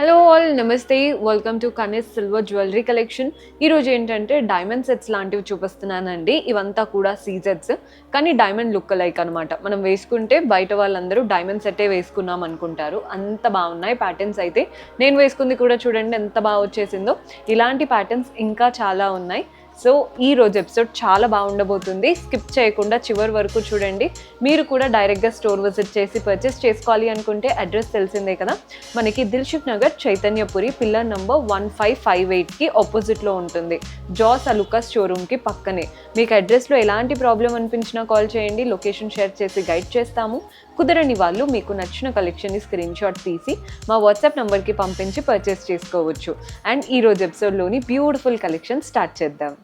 Hello all నమస్తే, welcome to Kanis silver jewellery collection. ఈరోజు ఏంటంటే డైమండ్ సెట్స్ లాంటివి చూపిస్తున్నానండి. ఇవంతా కూడా సీజెట్స్, కానీ డైమండ్ లుక్ లైక్ అనమాట. మనం వేసుకుంటే బయట వాళ్ళందరూ డైమండ్ సెట్టే వేసుకున్నాం అనుకుంటారు, అంత బాగున్నాయి ప్యాటర్న్స్. అయితే నేను వేసుకుంది కూడా చూడండి ఎంత బాగా వచ్చేసిందో. ఇలాంటి ప్యాటర్న్స్ ఇంకా చాలా ఉన్నాయి. సో ఈ రోజు ఎపిసోడ్ చాలా బాగుండబోతుంది. స్కిప్ చేయకుండా చివరి వరకు చూడండి. మీరు కూడా డైరెక్ట్గా స్టోర్ విజిట్ చేసి పర్చేస్ చేసుకోవాలి అనుకుంటే అడ్రస్ తెలిసిందే కదా, మనకి దిల్షుక్ నగర్ చైతన్యపురి పిల్లర్ నంబర్ 1558కి ఆపోజిట్లో ఉంటుంది. జాస్ అలుకాస్ షోరూమ్కి పక్కనే. మీకు అడ్రస్లో ఎలాంటి ప్రాబ్లం అనిపించినా కాల్ చేయండి, లొకేషన్ షేర్ చేసి గైడ్ చేస్తాము. కుదరని వాళ్ళు మీకు నచ్చిన కలెక్షన్ని స్క్రీన్ షాట్ తీసి మా వాట్సాప్ నెంబర్కి పంపించి పర్చేస్ చేసుకోవచ్చు. అండ్ ఈరోజు ఎపిసోడ్లోని బ్యూటిఫుల్ కలెక్షన్ స్టార్ట్ చేద్దాం.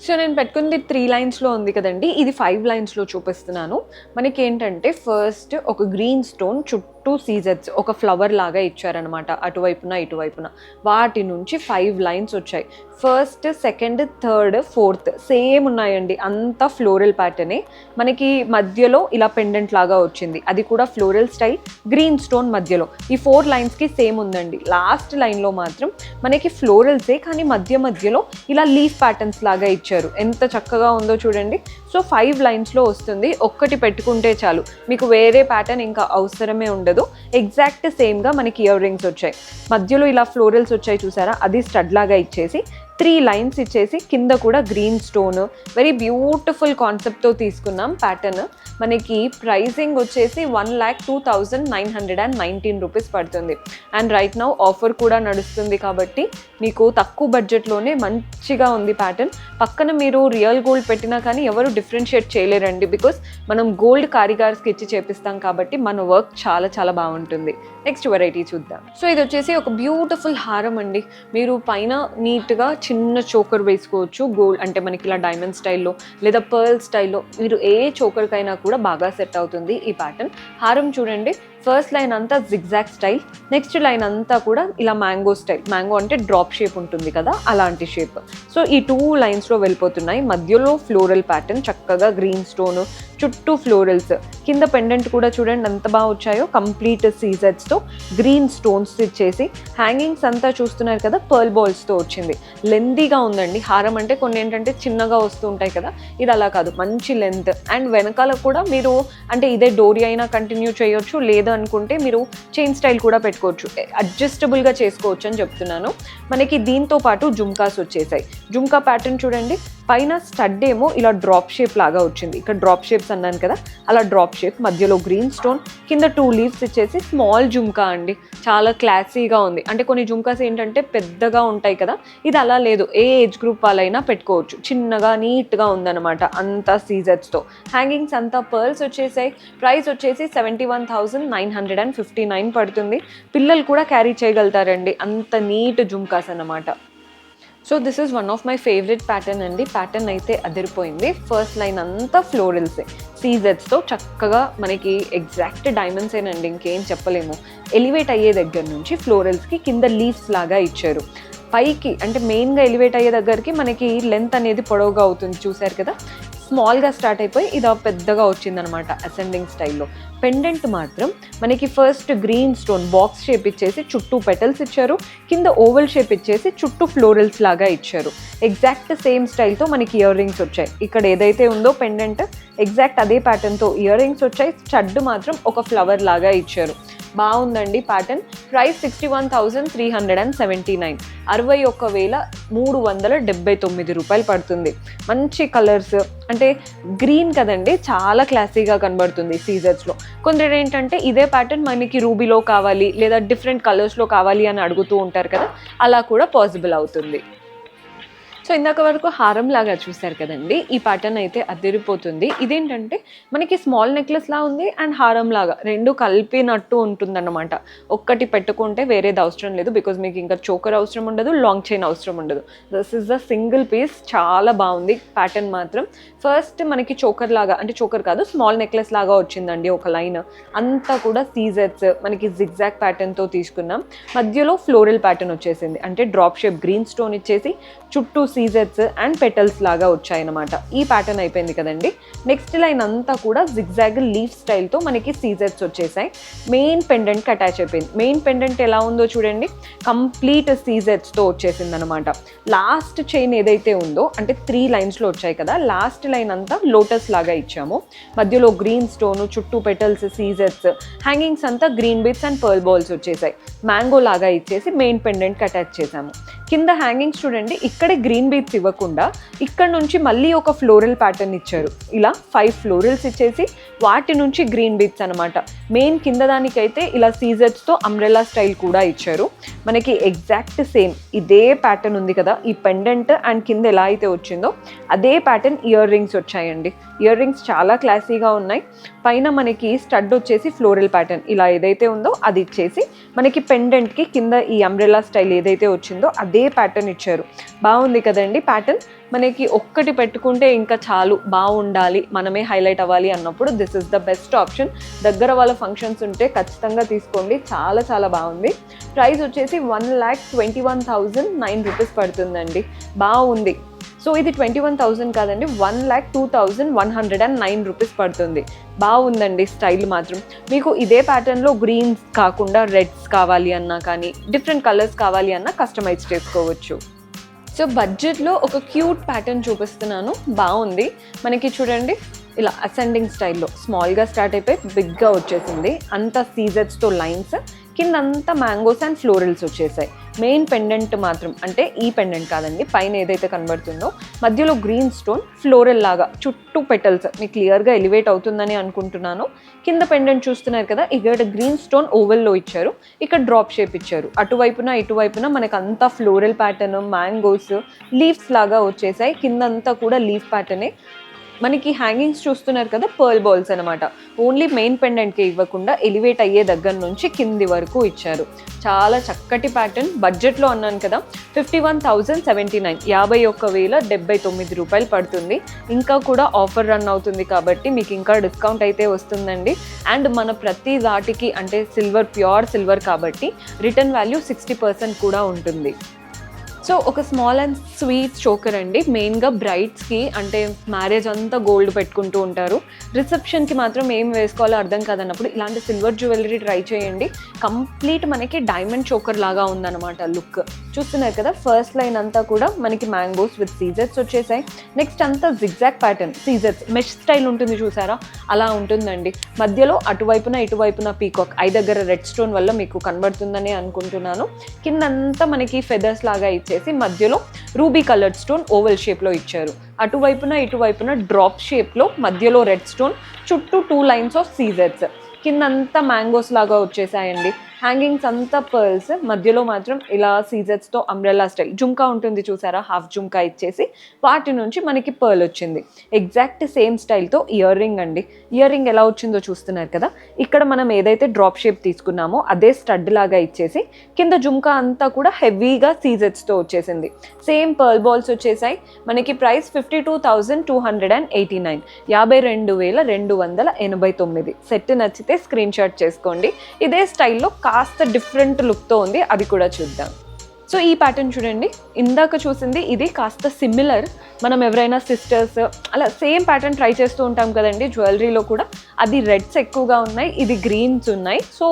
సో నేను పెట్టుకుంది 3 లైన్స్లో ఉంది కదండి, ఇది 5 లైన్స్లో చూపిస్తున్నాను. మనకి ఏంటంటే ఫస్ట్ ఒక గ్రీన్ స్టోన్ చుట్టూ సీజెట్స్ ఒక ఫ్లవర్ లాగా ఇచ్చారనమాట, అటువైపున ఇటువైపున. వాటి నుంచి 5 లైన్స్ వచ్చాయి. First, second, third, fourth sem ఉన్నాయండి, అంతా ఫ్లోరల్ ప్యాటర్నే. మనకి మధ్యలో ఇలా పెండెంట్ లాగా వచ్చింది, అది కూడా ఫ్లోరల్ స్టైల్ గ్రీన్ స్టోన్ మధ్యలో. ఈ 4 లైన్స్కి సేమ్ ఉందండి. లాస్ట్ లైన్లో మాత్రం మనకి ఫ్లోరల్సే, కానీ మధ్య మధ్యలో ఇలా లీఫ్ ప్యాటర్న్స్ లాగా ఇచ్చారు. ఎంత చక్కగా ఉందో చూడండి. సో 5 లైన్స్లో వస్తుంది. ఒక్కటి పెట్టుకుంటే చాలు, మీకు వేరే ప్యాటర్న్ ఇంకా అవసరమే ఉండదు. ఎగ్జాక్ట్ సేమ్గా మనకి ఇయర్ రింగ్స్ వచ్చాయి, మధ్యలో ఇలా ఫ్లోరల్స్ వచ్చాయి చూసారా, అది స్టడ్ లాగా ఇచ్చేసి 3 లైన్స్ ఇచ్చేసి కింద కూడా గ్రీన్ స్టోన్. వెరీ బ్యూటిఫుల్ కాన్సెప్ట్తో తీసుకున్నాం ప్యాటర్న్. మనకి ప్రైసింగ్ వచ్చేసి 1,02,919 రూపీస్ పడుతుంది. అండ్ రైట్ నౌ ఆఫర్ కూడా నడుస్తుంది కాబట్టి మీకు తక్కువ బడ్జెట్లోనే మంచిగా ఉంది ప్యాటర్న్. పక్కన మీరు రియల్ గోల్డ్ పెట్టినా కానీ ఎవరు డిఫరెన్షియేట్ చేయలేరండి, బికాస్ మనం గోల్డ్ కారిగార్స్కి ఇచ్చి చేపిస్తాం కాబట్టి మన వర్క్ చాలా చాలా బాగుంటుంది. నెక్స్ట్ వెరైటీ చూద్దాం. సో ఇది వచ్చేసి ఒక బ్యూటిఫుల్ హారం అండి. మీరు పైన నీట్గా చిన్న చోకర్ వేసుకోవచ్చు, గోల్డ్ అంటే మనకి ఇలా డైమండ్ స్టైల్లో లేదా పర్ల్ స్టైల్లో, మీరు ఏ చోకర్కైనా కూడా బాగా సెట్ అవుతుంది ఈ ప్యాటర్న్. హారం చూడండి, ఫస్ట్ లైన్ అంతా జిగ్జాగ్ స్టైల్, నెక్స్ట్ లైన్ అంతా కూడా ఇలా మ్యాంగో స్టైల్. మ్యాంగో అంటే డ్రాప్ షేప్ ఉంటుంది కదా, అలాంటి షేప్. సో ఈ 2 లైన్స్లో వెళ్ళిపోతున్నాయి. మధ్యలో ఫ్లోరల్ ప్యాటర్న్, చక్కగా గ్రీన్ స్టోన్, చుట్టూ ఫ్లోరల్స్, కింద పెండెంట్ కూడా చూడండి ఎంత బాగా వచ్చాయో. కంప్లీట్ సీజెట్స్తో గ్రీన్ స్టోన్స్ ఇచ్చేసి, హ్యాంగింగ్స్ అంతా చూస్తున్నారు కదా పర్ల్ బాల్స్తో వచ్చింది. లెంతీగా ఉందండి హారం. అంటే కొన్ని ఏంటంటే చిన్నగా వస్తూ ఉంటాయి కదా, ఇది అలా కాదు, మంచి లెంత్. అండ్ వెనకాల కూడా మీరు అంటే ఇదే డోరీ అయినా కంటిన్యూ చేయొచ్చు, లేదా అనుకుంటే మీరు చైన్ స్టైల్ కూడా పెట్టుకోవచ్చు, అడ్జస్టబుల్గా చేసుకోవచ్చు అని చెప్తున్నాను. మనకి దీంతో పాటు జుమ్కాస్ వచ్చేసాయి. జుమ్కా ప్యాటర్న్ చూడండి, పైన స్టడ్ ఏమో ఇలా డ్రాప్ షేప్ లాగా వచ్చింది. ఇక్కడ డ్రాప్ షేప్స్ అన్నాను కదా, అలా డ్రాప్ షేప్, మధ్యలో గ్రీన్ స్టోన్, కింద 2 లీవ్స్ ఇచ్చేసి స్మాల్ జుమ్కా అండి. చాలా క్లాసీగా ఉంది. అంటే కొన్ని జుమ్కాస్ ఏంటంటే పెద్దగా ఉంటాయి కదా, ఇది అలా లేదు, ఏ ఏజ్ గ్రూప్ వాళ్ళైనా పెట్టుకోవచ్చు. చిన్నగా నీట్గా ఉందన్నమాట, అంతా సీజెట్స్తో. హ్యాంగింగ్స్ అంతా పర్ల్స్ వచ్చేసాయి. ప్రైస్ వచ్చేసి 71,959 పడుతుంది. పిల్లలు కూడా క్యారీ చేయగలుగుతారండి, అంత నీట్ జుమ్కాస్ అన్నమాట. So this is one of my favourite pattern అండి. ప్యాటర్న్ అయితే అదిరిపోయింది. ఫస్ట్ లైన్ అంతా ఫ్లోరల్సే, సీజెట్స్తో చక్కగా మనకి ఎగ్జాక్ట్ డైమండ్సేనండి, ఇంకేం చెప్పలేము. ఎలివేట్ అయ్యే దగ్గర నుంచి ఫ్లోరల్స్కి కింద లీవ్స్ లాగా ఇచ్చారు. పైకి అంటే మెయిన్గా ఎలివేట్ అయ్యే దగ్గరికి మనకి లెంత్ అనేది పొడవుగా అవుతుంది, చూసారు కదా. స్మాల్గా స్టార్ట్ అయిపోయి ఇది పెద్దగా వచ్చిందనమాట అసెండింగ్ స్టైల్లో. పెండెంట్ మాత్రం మనకి first green stone box shape ఇచ్చేసి చుట్టూ పెటల్స్ ఇచ్చారు, కింద ఓవల్ షేప్ ఇచ్చేసి చుట్టూ ఫ్లోరల్స్ లాగా ఇచ్చారు. ఎగ్జాక్ట్ సేమ్ స్టైల్తో మనకి ఇయర్ రింగ్స్ వచ్చాయి. ఇక్కడ ఏదైతే ఉందో పెండెంట్ ఎగ్జాక్ట్ అదే ప్యాటర్న్తో ఇయర్ రింగ్స్ వచ్చాయి. స్టడ్ మాత్రం ఒక ఫ్లవర్ లాగా ఇచ్చారు. బాగుందండి ప్యాటర్న్. ప్రైస్ 61,379, 61,379 రూపాయలు పడుతుంది. మంచి కలర్స్, అంటే గ్రీన్ కదండి, చాలా క్లాసీగా కనబడుతుంది సీజర్స్లో. కొందరు ఏంటంటే ఇదే ప్యాటర్న్ మనకి రూబీలో కావాలి లేదా డిఫరెంట్ కలర్స్లో కావాలి అని అడుగుతూ ఉంటారు కదా, అలా కూడా పాసిబుల్ అవుతుంది. సో ఇందాక వరకు హారం లాగా చూసారు కదండి, ఈ ప్యాటర్న్ అయితే అదిరిపోతుంది. ఇదేంటంటే మనకి స్మాల్ నెక్లెస్ లా ఉంది అండ్ హారం లాగా రెండు కలిపినట్టు ఉంటుందన్నమాట. ఒక్కటి పెట్టుకుంటే వేరేది అవసరం లేదు, బికాజ్ మీకు ఇంకా చోకర్ అవసరం ఉండదు, లాంగ్ చైన్ అవసరం ఉండదు. This is the single piece. చాలా బాగుంది ప్యాటర్న్ మాత్రం. ఫస్ట్ మనకి చోకర్ లాగా, అంటే చోకర్ కాదు స్మాల్ నెక్లెస్ లాగా వచ్చిందండి ఒక లైన్ అంతా కూడా సీజెట్స్ మనకి జిగ్జాగ్ ప్యాటర్న్తో తీసుకున్నాం. మధ్యలో ఫ్లోరల్ ప్యాటర్న్ వచ్చేసింది, అంటే డ్రాప్ షేప్ గ్రీన్ స్టోన్ ఇచ్చేసి చుట్టూ సీజెట్స్ అండ్ పెటల్స్ లాగా వచ్చాయన్నమాట. ఈ ప్యాటర్న్ అయిపోయింది కదండి. నెక్స్ట్ లైన్ అంతా కూడా జిగ్జాగ్ లీఫ్ స్టైల్తో మనకి సీజెట్స్ వచ్చేసాయి. మెయిన్ పెండెంట్కి అటాచ్ అయిపోయింది. మెయిన్ పెండెంట్ ఎలా ఉందో చూడండి, కంప్లీట్ సీజెట్స్తో వచ్చేసింది అనమాట. లాస్ట్ చైన్ ఏదైతే ఉందో అంటే 3 లైన్స్లో వచ్చాయి కదా, లాస్ట్ లైన్ అంతా లోటస్ లాగా ఇచ్చాము. మధ్యలో గ్రీన్ స్టోన్, చుట్టూ పెటల్స్, సీజెట్స్, హ్యాంగింగ్స్ అంతా green beats and pearl balls వచ్చేసాయి. మ్యాంగో లాగా ఇచ్చేసి మెయిన్ పెండెంట్కి అటాచ్ చేసాము. కింద హ్యాంగింగ్స్ చూడండి, ఇక్కడే గ్రీన్ బీట్స్ ఇవ్వకుండా ఇక్కడ నుంచి మళ్ళీ ఒక ఫ్లోరల్ ప్యాటర్న్ ఇచ్చారు. ఇలా 5 ఫ్లోరల్స్ ఇచ్చేసి వాటి నుంచి గ్రీన్ బీట్స్ అనమాట. మెయిన్ కింద దానికైతే ఇలా సీజెట్స్తో అంబ్రెల్లా స్టైల్ కూడా ఇచ్చారు. మనకి ఎగ్జాక్ట్ సేమ్ ఇదే ప్యాటర్న్ ఉంది కదా, ఈ పెండెంట్ అండ్ కింద ఎలా అయితే వచ్చిందో అదే ప్యాటర్న్ ఇయర్ రింగ్స్ వచ్చాయండి. ఇయర్ రింగ్స్ చాలా క్లాసీగా ఉన్నాయి. పైన మనకి స్టడ్ వచ్చేసి ఫ్లోరల్ ప్యాటర్న్ ఇలా ఏదైతే ఉందో అది ఇచ్చేసి మనకి పెండెంట్కి కింద ఈ అంబ్రెల్లా స్టైల్ ఏదైతే వచ్చిందో అదే ప్యాటర్న్ ఇచ్చారు. బాగుంది కదండి ప్యాటర్న్. మనకి ఒక్కటి పెట్టుకుంటే ఇంకా చాలు, బాగుండాలి, మనమే హైలైట్ అవ్వాలి అన్నప్పుడు this is the best option. దగ్గర వాళ్ళ ఫంక్షన్స్ ఉంటే ఖచ్చితంగా తీసుకోండి, చాలా చాలా బాగుంది. ప్రైస్ వచ్చేసి 1,21,009 రూపీస్ పడుతుందండి. బాగుంది. సో ఇది 21,000 కాదండి, 1,02,109 రూపీస్ పడుతుంది. బాగుందండి స్టైల్ మాత్రం. మీకు ఇదే ప్యాటర్న్లో గ్రీన్స్ కాకుండా రెడ్స్ కావాలి అన్నా కానీ డిఫరెంట్ కలర్స్ కావాలి అన్నా కస్టమైజ్ చేసుకోవచ్చు. సో బడ్జెట్లో ఒక క్యూట్ ప్యాటర్న్ చూపిస్తున్నాను, బాగుంది. మనకి చూడండి ఇలా అసెండింగ్ స్టైల్లో స్మాల్గా స్టార్ట్ అయిపోయి బిగ్గా వచ్చేసింది. అంతా సీజెట్స్తో లైన్స్, కింద అంతా మ్యాంగోస్ అండ్ ఫ్లోరల్స్ వచ్చేసాయి. మెయిన్ పెండెంట్ మాత్రం, అంటే ఈ పెండెంట్ కాదండి, పైన ఏదైతే కనబడుతుందో మధ్యలో గ్రీన్ స్టోన్ ఫ్లోరల్ లాగా చుట్టూ పెటల్స్. మీకు క్లియర్గా ఎలివేట్ అవుతుందని అనుకుంటున్నాను. కింద పెండెంట్ చూస్తున్నారు కదా, ఇక్కడ గ్రీన్ స్టోన్ ఓవెల్లో ఇచ్చారు, ఇక్కడ డ్రాప్ షేప్ ఇచ్చారు. అటువైపున ఇటువైపున మనకు అంతా ఫ్లోరల్ ప్యాటర్న్, మ్యాంగోస్, లీవ్స్ లాగా వచ్చేసాయి. కిందంతా కూడా లీఫ్ ప్యాటర్నే. మనకి హ్యాంగింగ్స్ చూస్తున్నారు కదా, పర్ల్ బాల్స్ అనమాట. ఓన్లీ మెయిన్ పెండెంట్కి ఇవ్వకుండా ఎలివేట్ అయ్యే దగ్గర నుంచి కింది వరకు ఇచ్చారు. చాలా చక్కటి ప్యాటర్న్. బడ్జెట్లో అన్నాను కదా, 51,079, 51,079 రూపాయలు పడుతుంది. ఇంకా కూడా ఆఫర్ రన్ అవుతుంది కాబట్టి మీకు ఇంకా డిస్కౌంట్ అయితే వస్తుందండి. అండ్ మన ప్రతి వాటికి అంటే సిల్వర్, ప్యూర్ సిల్వర్ కాబట్టి రిటర్న్ వాల్యూ 60% కూడా ఉంటుంది. సో ఒక స్మాల్ అండ్ స్వీట్ చోకర్ అండి. మెయిన్గా బ్రైడ్స్కి అంటే మ్యారేజ్ అంతా గోల్డ్ పెట్టుకుంటూ ఉంటారు, రిసెప్షన్కి మాత్రం ఏం వేసుకోవాలో అర్థం కాదన్నప్పుడు ఇలాంటి సిల్వర్ జ్యువెలరీ ట్రై చేయండి. కంప్లీట్ మనకి డైమండ్ చోకర్ లాగా ఉందన్నమాట లుక్. చూస్తున్నారు కదా, ఫస్ట్ లైన్ అంతా కూడా మనకి మ్యాంగోస్ విత్ సీజెట్స్ వచ్చేసాయి. నెక్స్ట్ అంతా జిగ్జాగ్ ప్యాటర్న్, సీజెట్స్ మెష్ స్టైల్ ఉంటుంది చూసారా, అలా ఉంటుందండి. మధ్యలో అటువైపున ఇటువైపున పీకాక్, ఐ దగ్గర రెడ్ స్టోన్ వల్ల మీకు కనబడుతుందని అనుకుంటున్నాను. కిందంతా మనకి ఫెదర్స్ లాగా ఇచ్చేసి మధ్యలో రూబీ కలర్డ్ స్టోన్ ఓవెల్ షేప్లో ఇచ్చారు. అటువైపున ఇటువైపున డ్రాప్ షేప్లో మధ్యలో రెడ్ స్టోన్, చుట్టూ 2 లైన్స్ ఆఫ్ సీజెట్స్. కిందంతా మ్యాంగోస్ లాగా వచ్చేసాయండి. హ్యాంగింగ్స్ అంతా పర్ల్స్, మధ్యలో మాత్రం ఇలా సీజెట్స్తో అంబ్రెల్లా స్టైల్ జుమ్కా ఉంటుంది చూసారా, హాఫ్ జుమ్కా ఇచ్చేసి వాటి నుంచి మనకి పర్ల్ వచ్చింది. ఎగ్జాక్ట్ సేమ్ స్టైల్తో ఇయర్ రింగ్ అండి. ఇయర్ రింగ్ ఎలా వచ్చిందో చూస్తున్నారు కదా, ఇక్కడ మనం ఏదైతే డ్రాప్ షేప్ తీసుకున్నామో అదే స్టడ్ లాగా ఇచ్చేసి కింద జుమ్కా అంతా కూడా హెవీగా సీజెట్స్తో వచ్చేసింది. సేమ్ పర్ల్ బాల్స్ వచ్చేసాయి. మనకి ప్రైస్ 52,289, 52,289. సెట్ నచ్చితే స్క్రీన్ షాట్ చేసుకోండి. ఇదే స్టైల్లో కాస్త డిఫరెంట్ లుక్తో ఉంది, అది కూడా చూద్దాం. సో ఈ ప్యాటర్న్ చూడండి, ఇందాక చూసింది ఇది కాస్త సిమిలర్. మనం ఎవరైనా సిస్టర్స్ అలా సేమ్ ప్యాటర్న్ ట్రై చేస్తూ ఉంటాం కదండి జ్యువెలరీలో కూడా. అది రెడ్స్ ఎక్కువగా ఉన్నాయి, ఇది గ్రీన్స్ ఉన్నాయి. సో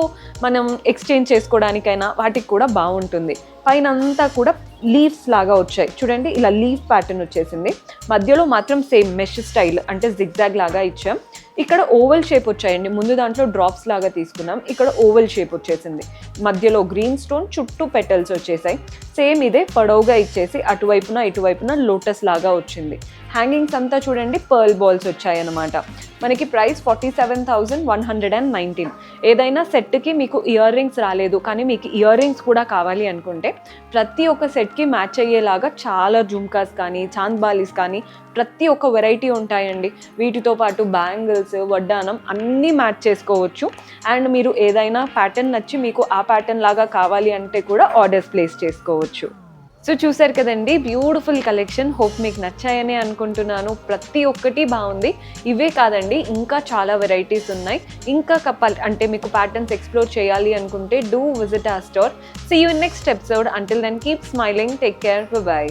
మనం ఎక్స్చేంజ్ చేసుకోవడానికైనా వాటికి కూడా బాగుంటుంది. పైన అంతా కూడా లీవ్స్ లాగా వచ్చాయి చూడండి, ఇలా లీఫ్ ప్యాటర్న్ వచ్చేసింది. మధ్యలో మాత్రం సేమ్ మెష్ స్టైల్ అంటే జిగ్జాగ్ లాగా ఇచ్చాం. ఇక్కడ ఓవెల్ షేప్ వచ్చాయండి. ముందు దాంట్లో డ్రాప్స్ లాగా తీసుకున్నాం, ఇక్కడ ఓవెల్ షేప్ వచ్చేసింది. మధ్యలో గ్రీన్ స్టోన్, చుట్టూ పెటల్స్ వచ్చేసాయి. సేమ్ ఇదే పొడవుగా ఇచ్చేసి అటువైపున ఇటువైపున లోటస్ లాగా వచ్చింది. హ్యాంగింగ్స్ అంతా చూడండి పర్ల్ బాల్స్ వచ్చాయన్నమాట. మనకి ప్రైస్ 47,119. ఏదైనా సెట్కి మీకు ఇయర్ రింగ్స్ రాలేదు కానీ మీకు ఇయర్ రింగ్స్ కూడా కావాలి అనుకుంటే ప్రతి ఒక్క సెట్కి మ్యాచ్ అయ్యేలాగా చాలా జుమ్కాస్ కానీ చాంద్ బాలీస్ కానీ ప్రతి ఒక్క వెరైటీ ఉంటాయండి. వీటితో పాటు బ్యాంగిల్స్, వడ్డానం అన్నీ మ్యాచ్ చేసుకోవచ్చు. అండ్ మీరు ఏదైనా ప్యాటర్న్ నచ్చి మీకు ఆ ప్యాటర్న్ లాగా కావాలి అంటే కూడా ఆర్డర్స్ ప్లేస్ చేసుకోవచ్చు. సో చూసారు కదండి, బ్యూటిఫుల్ కలెక్షన్. హోప్ మీకు నచ్చాయని అనుకుంటున్నాను. ప్రతి ఒక్కటి బాగుంది. ఇవే కాదండి, ఇంకా చాలా వెరైటీస్ ఉన్నాయి. ఇంకా అంటే మీకు ప్యాటర్న్స్ ఎక్స్ప్లోర్ చేయాలి అనుకుంటే do visit our store. See you in next episode. Until then keep smiling, take care, by.